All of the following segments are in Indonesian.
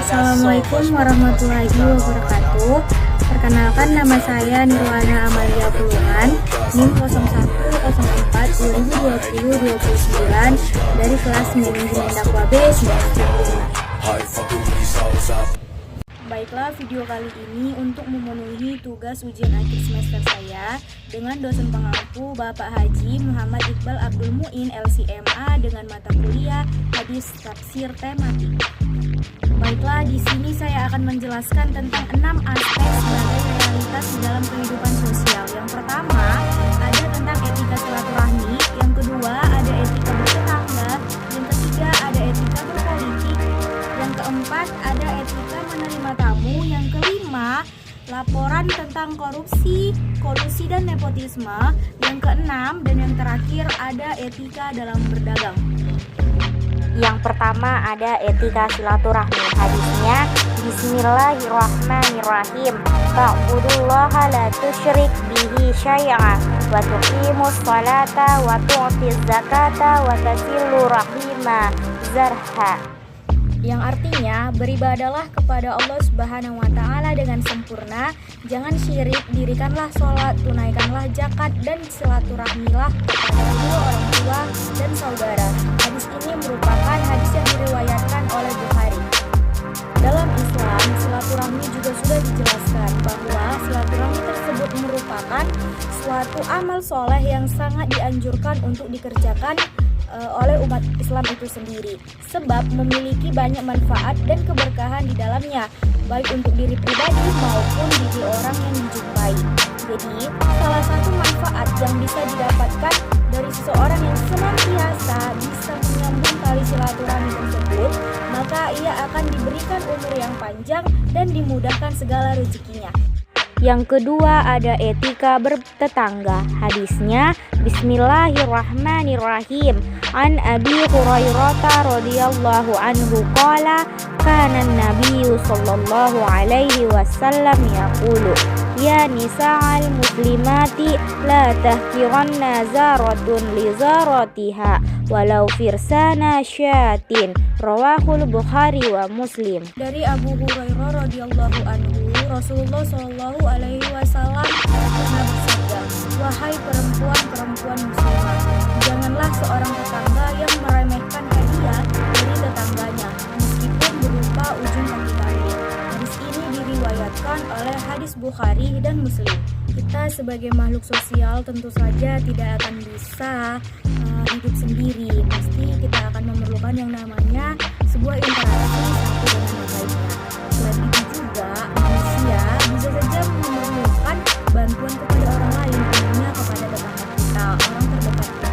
Assalamualaikum warahmatullahi wabarakatuh. Perkenalkan, nama saya Nirwana Amalia Pulungan, NIM 0104-2020-29 dari kelas Manajemen Dakwah B 95. Baiklah, video kali ini untuk memenuhi tugas ujian akhir semester saya dengan dosen pengampu Bapak Haji Muhammad Iqbal Abdul Muin LCMA dengan mata kuliah Hadis Tafsir Tematik. Baiklah, di sini saya akan menjelaskan tentang 6 aspek sebagai realitas di dalam kehidupan sosial. Yang pertama, ada tentang etika silaturahmi. Yang kedua, ada etika bertetangga. Yang ketiga, ada etika berpolitik. Yang keempat, ada etika menerima tamu. Yang kelima, laporan tentang korupsi, kolusi dan nepotisme. Yang keenam dan yang terakhir, ada etika dalam berdagang. Yang pertama ada etika silaturahmi. Hadisnya Bismillahirrahmanirrahim. Ta'budullaha la tusyrik bihi syai'a wa tuqimus salata wa tu'tiz zakata wa tasilur rahima zarha. Yang artinya, beribadalah kepada Allah Subhanahu wa Ta'ala dengan sempurna, jangan syirik, dirikanlah sholat, tunaikanlah zakat, dan silaturahmilah kepada kedua orang tua dan saudara. Hadis ini merupakan hadis yang diriwayatkan oleh Bukhari. Dalam Islam, silaturahmi juga sudah dijelaskan bahwa silaturahmi tersebut merupakan suatu amal soleh yang sangat dianjurkan untuk dikerjakan oleh umat Islam itu sendiri, sebab memiliki banyak manfaat dan keberkahan di dalamnya, baik untuk diri pribadi maupun diri orang yang dijumpai. Jadi, salah satu manfaat yang bisa didapatkan dari seseorang yang senantiasa bisa menyambung tali silaturahmi tersebut, maka ia akan diberikan umur yang panjang dan dimudahkan segala rezekinya. Yang kedua ada etika bertetangga. Hadisnya Bismillahirrahmanirrahim. An Abi Hurairah radhiyallahu anhu qala kana an-nabiyyu sallallahu alaihi wasallam yaqulu ya nisa'al muslimati la tahkiranna zaratun li zaratiha walau firsana syatin. Rawahul Bukhari wa Muslim. Dari Abu Hurairah radhiyallahu anhu, Rasulullah Shallallahu alaihi wasallam pernah bersabda, wahai perempuan-perempuan muslimah, janganlah seorang tetangga yang meremehkan hadiah dari tetangganya meskipun berupa ujung kaki kambing. Hadis ini diriwayatkan oleh hadis Bukhari dan Muslim. Kita sebagai makhluk sosial tentu saja tidak akan bisa hidup sendiri. Pasti kita akan memerlukan yang namanya sebuah interaksi satu dengan yang lainnya. Selain itu juga manusia bisa saja memerlukan bantuan kepada orang lain, umumnya kepada tetangga kita, orang terdekat kita.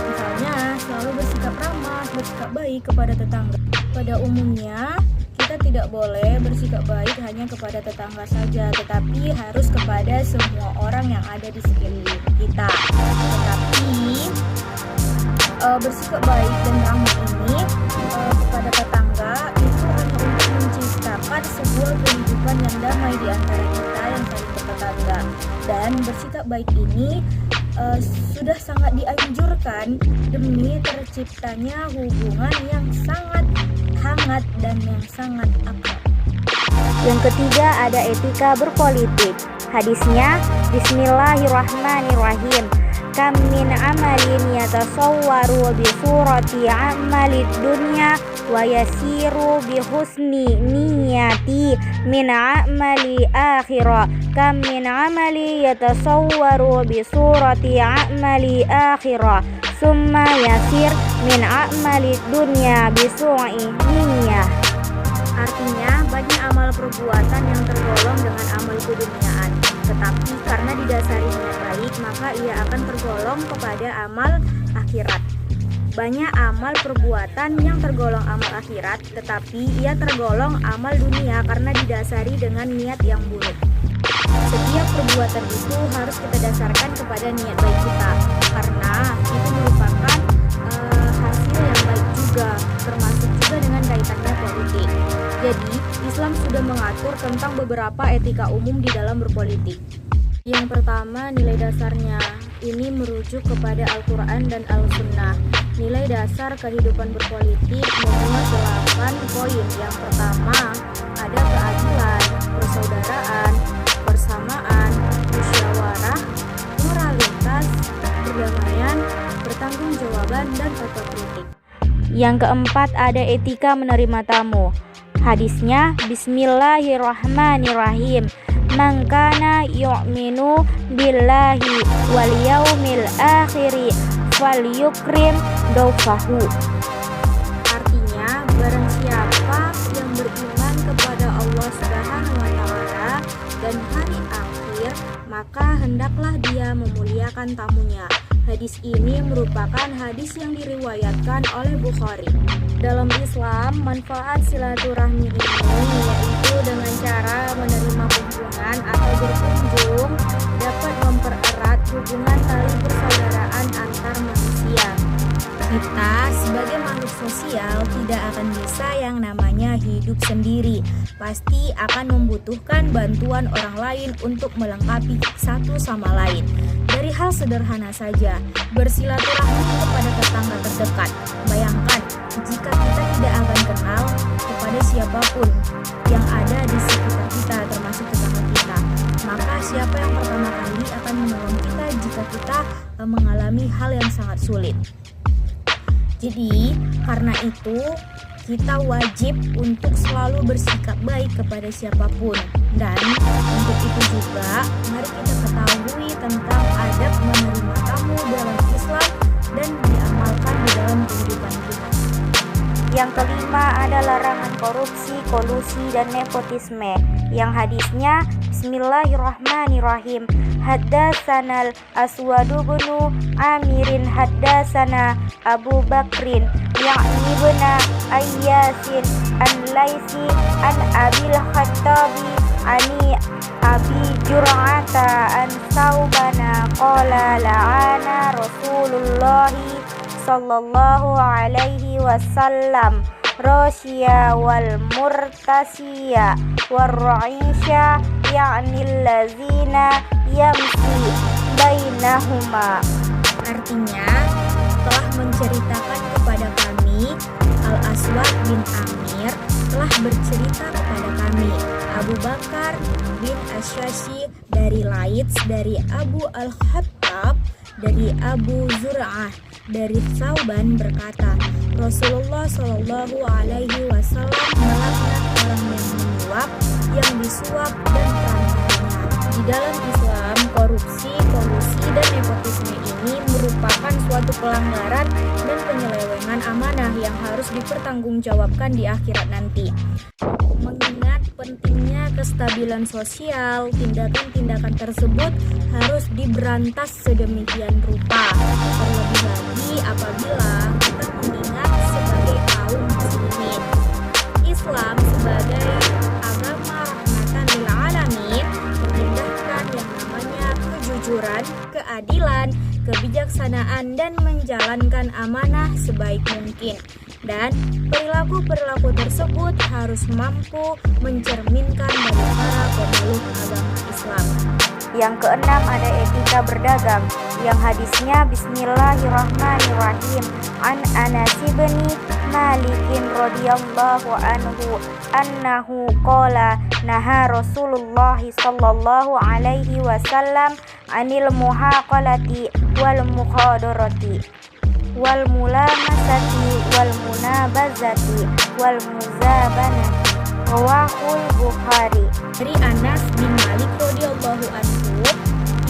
Misalnya selalu bersikap ramah, bersikap baik kepada tetangga. Pada umumnya kita tidak boleh bersikap baik hanya kepada tetangga saja, tetapi harus kepada semua orang yang ada di sekeliling kita. Tetapi bersikap baik dan ramah ini kepada tetangga itu hanya untuk menciptakan sebuah kehidupan yang damai di antara kita yang saling bertetangga. Dan bersikap baik ini sudah sangat dianjurkan demi terciptanya hubungan yang sangat hangat dan yang sangat akrab. Yang ketiga ada etika berpolitik. Hadisnya Bismillahirrahmanirrahim. Kam min amalin yatasawwaru bi surati amalid dunya wa yasiru bi husni niyati min amali akhirah. Kam min amali yatasawwaru bi surati amali akhirah summa yasir min amali dunya bi su'i niyah. Artinya, banyak amal perbuatan yang tergolong dengan amal keduniaan, tetapi karena didasari niat baik, maka ia akan tergolong kepada amal akhirat. Banyak amal perbuatan yang tergolong amal akhirat, tetapi ia tergolong amal dunia karena didasari dengan niat yang buruk. Setiap perbuatan itu harus kita dasarkan kepada niat baik kita, karena itu merupakan hasil yang baik juga, termasuk juga dengan kaitannya politik. Jadi, Islam sudah mengatur tentang beberapa etika umum di dalam berpolitik. Yang pertama, nilai dasarnya. ini merujuk kepada Al-Quran dan Al-Sunnah. Nilai dasar kehidupan berpolitik memuat 8 poin. Yang pertama, ada keadilan, persaudaraan, persamaan, musyawarah, moralitas, perdamaian, pertanggungjawaban, dan otokritik. Yang keempat, ada etika menerima tamu. Hadisnya, Bismillahirrahmanirrahim. Man kana yu'minu billahi wal yaumil akhiri falyukrim daufahu. Artinya, barang siapa yang beriman kepada Allah Subhanahu wa Ta'ala dan hari akhir, maka hendaklah dia memuliakan tamunya. Hadis ini merupakan hadis yang diriwayatkan oleh Bukhari. Dalam Islam, manfaat silaturahmi ini yaitu dengan cara menerima kunjungan atau berkunjung dapat mempererat hubungan tali persaudaraan antar manusia. Kita sebagai makhluk sosial tidak akan bisa yang namanya hidup sendiri. Pasti akan membutuhkan bantuan orang lain untuk melengkapi satu sama lain. Dari hal sederhana saja, bersilaturahmi kepada tetangga terdekat. Bayangkan, jika kita tidak akan kenal kepada siapapun yang ada di sekitar kita, termasuk tetangga kita, maka siapa yang pertama kali akan menolong kita jika kita mengalami hal yang sangat sulit. Jadi, karena itu kita wajib untuk selalu bersikap baik kepada siapapun. Dan untuk itu juga, mari kita ketahui tentang adab menerima tamu dalam Islam dan diamalkan di dalam kehidupan kita. Yang kelima, ada larangan korupsi, kolusi, dan nepotisme. Yang hadisnya, Bismillahirrahmanirrahim. Haddasanal Aswadu bnu Amirin haddasana Abu Bakrin ya'ni bna Ayyasin an Laisi an Abil Khattabi ani Abi Jur'ata an Saubana qala la'ana Rasulullahi sallallahu alaihi wasallam Rosya wal murtasya wal ra'isya ya'ni allazina yamsi bainahuma. Artinya, telah menceritakan kepada kami, Al-Aswad bin Amir telah bercerita kepada kami, Abu Bakar bin Asyashi dari Laits, dari Abu Al-Khattab, dari Abu Zur'ah, dari Sauban berkata, Rasulullah Shallallahu Alaihi Wasallam melaknat orang yang menyuap, yang disuap, dan perantaranya. Di dalam Islam, korupsi, kolusi, dan nepotisme ini merupakan suatu pelanggaran dan penyelewengan amanah yang harus dipertanggungjawabkan di akhirat nanti. Mengingat pentingnya kestabilan sosial, tindakan-tindakan tersebut harus diberantas sedemikian rupa. Terlebih lagi apabila kita mengingat sebagai kaum muslimin. Islam sebagai agama rahmatan lil alamin mengindahkan yang namanya kejujuran, keadilan, kebijaksanaan, dan menjalankan amanah sebaik mungkin. Dan perilaku-perilaku tersebut harus mampu mencerminkan dari para pemeluk agama Islam. Yang keenam, ada etika berdagang. Yang hadisnya Bismillahirrahmanirrahim. An Anas bin Malikin radhiyallahu anhu annahu qala naha Rasulullah sallallahu alaihi wasallam anil muhaqalati wal mukhadarati wal mulamasati wal munabazati wal muzabanati. Rawahul Bukhari. Dari Anas bin Malik radhiyallahu anhu,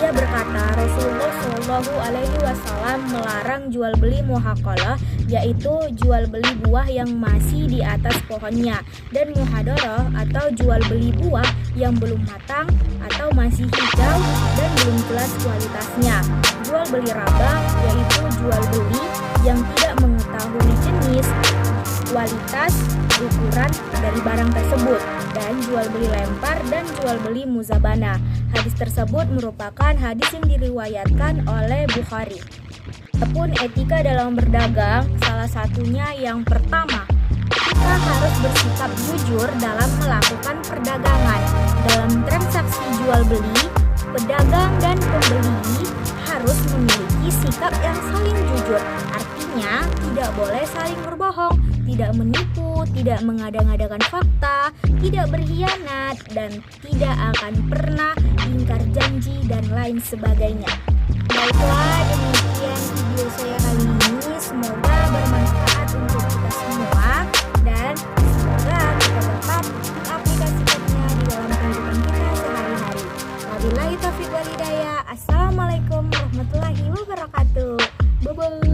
ia berkata Rasulullah Shallallahu Alaihi Wasallam melarang jual beli muhaqalah, yaitu jual beli buah yang masih di atas pohonnya, dan muhadarah atau jual beli buah yang belum matang atau masih hijau dan belum jelas kualitasnya. Jual beli raba yaitu jual beli yang tidak mengetahui jenis, kualitas, ukuran dari barang tersebut, dan jual beli lempar dan jual beli muzabana. Hadis tersebut merupakan hadis yang diriwayatkan oleh Bukhari. Adapun etika dalam berdagang, salah satunya yang pertama, kita harus bersikap jujur dalam melakukan perdagangan. Dalam transaksi jual beli, pedagang dan pembeli harus memiliki sikap yang saling jujur. Artinya, tidak boleh saling berbohong, tidak menipu, tidak mengada-ngadakan fakta, tidak berkhianat, dan tidak akan pernah ingkar janji dan lain sebagainya. Baiklah, demikian video saya kali ini. Semoga bermanfaat untuk kita semua dan semoga kita dapat mengaplikasikannya di dalam kehidupan kita sehari-hari. Wabillahi taufiq wal hidayah. Assalamualaikum warahmatullahi wabarakatuh. Bye-bye.